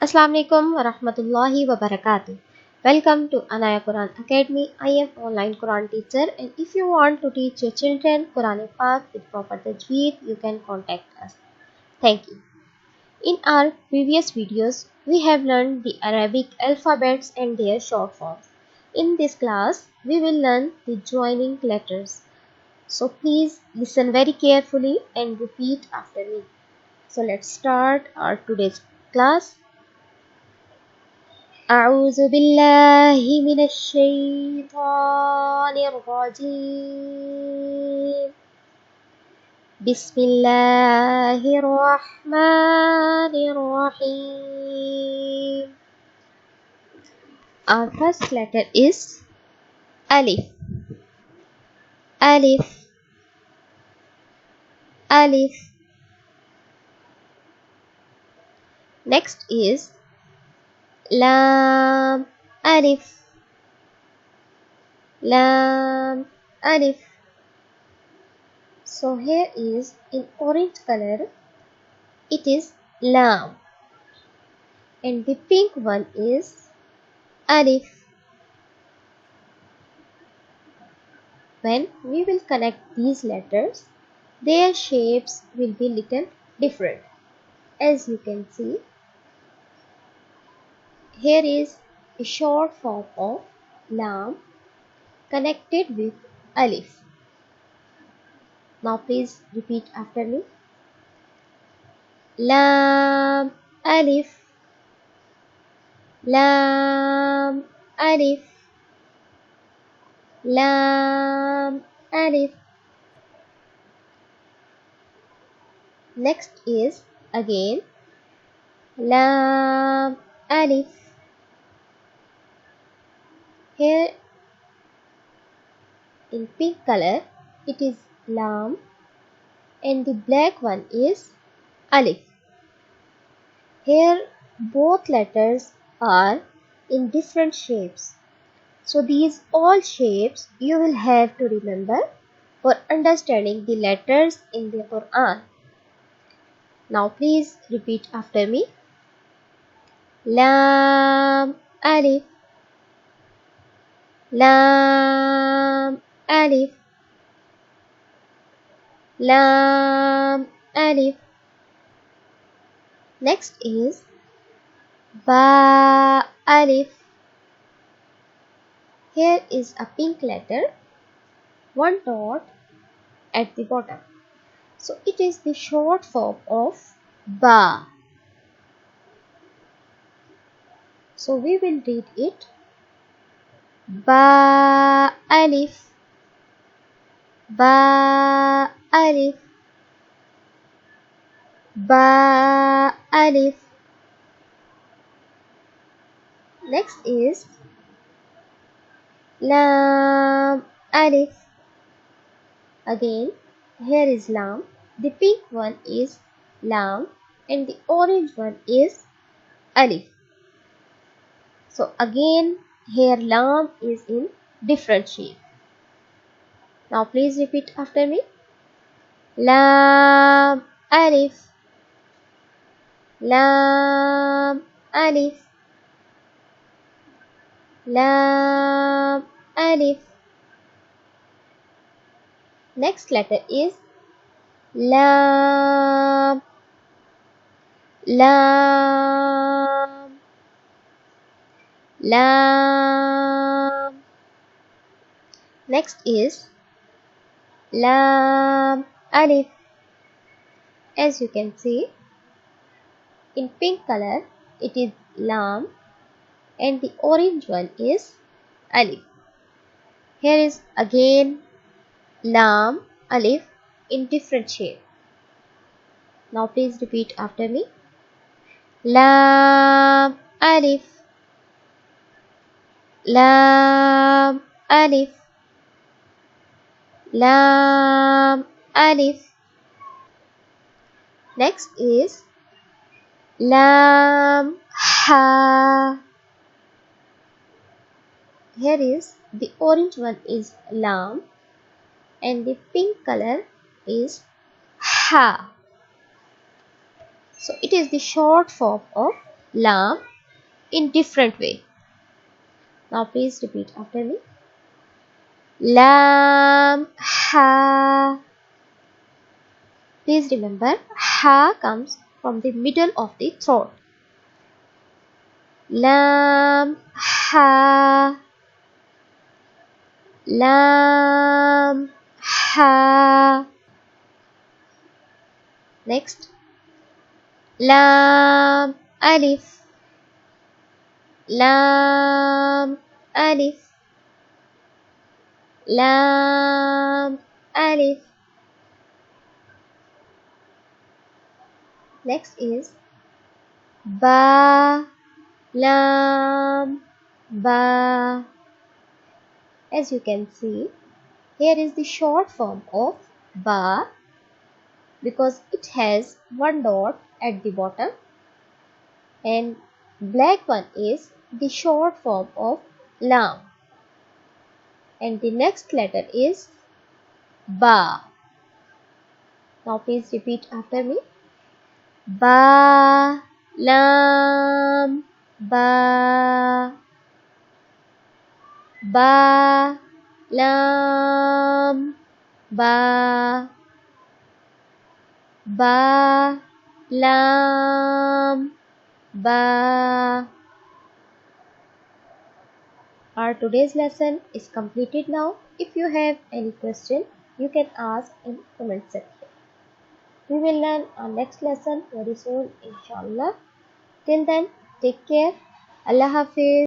Alaikum wa rahmatullahi wa barakatuh. Welcome to Anaya Quran Academy. I am online Quran teacher, and if you want to teach your children Quranic path with proper Tajweed, you can contact us. Thank you. In our previous videos, we have learned the Arabic alphabets and their short forms. In this class, we will learn the joining letters. So please listen very carefully and repeat after me. So let's start our today's class. أعوذ بالله من الشيطان الرجيم بسم الله الرحمن الرحيم. Our first letter is Alif. Alif. Alif. Next is Lam. Alif. Lam. Alif. So here is in orange color, it is Lam, and the pink one is Alif. When we will connect these letters, their shapes will be little different. As you can see, here is a short form of Lam connected with Alif. Now please repeat after me. Lam. Alif. Lam. Alif. Lam. Alif. Next is again Lam. Alif. Here in pink color, it is Lam, and the black one is Alif. Here both letters are in different shapes. So these all shapes you will have to remember for understanding the letters in the Quran. Now please repeat after me. Lam. Alif. Lam. Alif. Lam. Alif. Next is Ba. Alif. Here is a pink letter, one dot at the bottom. So it is the short form of Ba. So we will read it. Ba. Alif. Ba. Alif. Ba. Alif. Next is Lam. Alif. Again, here is Lam. The pink one is Lam, and the orange one is Alif. So again, here Lam is in different shape. Now please repeat after me. Lam. Alif. Lam. Alif. Lam. Alif. Next letter is Lam. Lam. Lam. Next is Lam. Alif. As you can see, in pink color it is Lam, and the orange one is Alif. Here is again Lam. Alif in different shape. Now please repeat after me. Lam. Alif. Lam. Alif. Lam. Alif. Next is Lam. Ha. Here is the orange one is Lam, and the pink color is Ha. So it is the short form of lam in different way. Now please repeat after me. Lam, ha. Please remember, ha comes from the middle of the throat. Lam, ha. Lam, ha. Next, lam, alif. Lam, alif. Lam, alif. Next is ba, lam, ba. As you can see, here is the short form of ba because it has one dot at the bottom, and black one is the short form of lam, and the next letter is ba. Now please repeat after me. Ba, lam, ba. Ba, lam, ba. Ba, lam, ba. Our today's lesson is completed now. If you have any question, you can ask in comment section. We will learn our next lesson very soon, inshallah. Till then, take care. Allah Hafiz.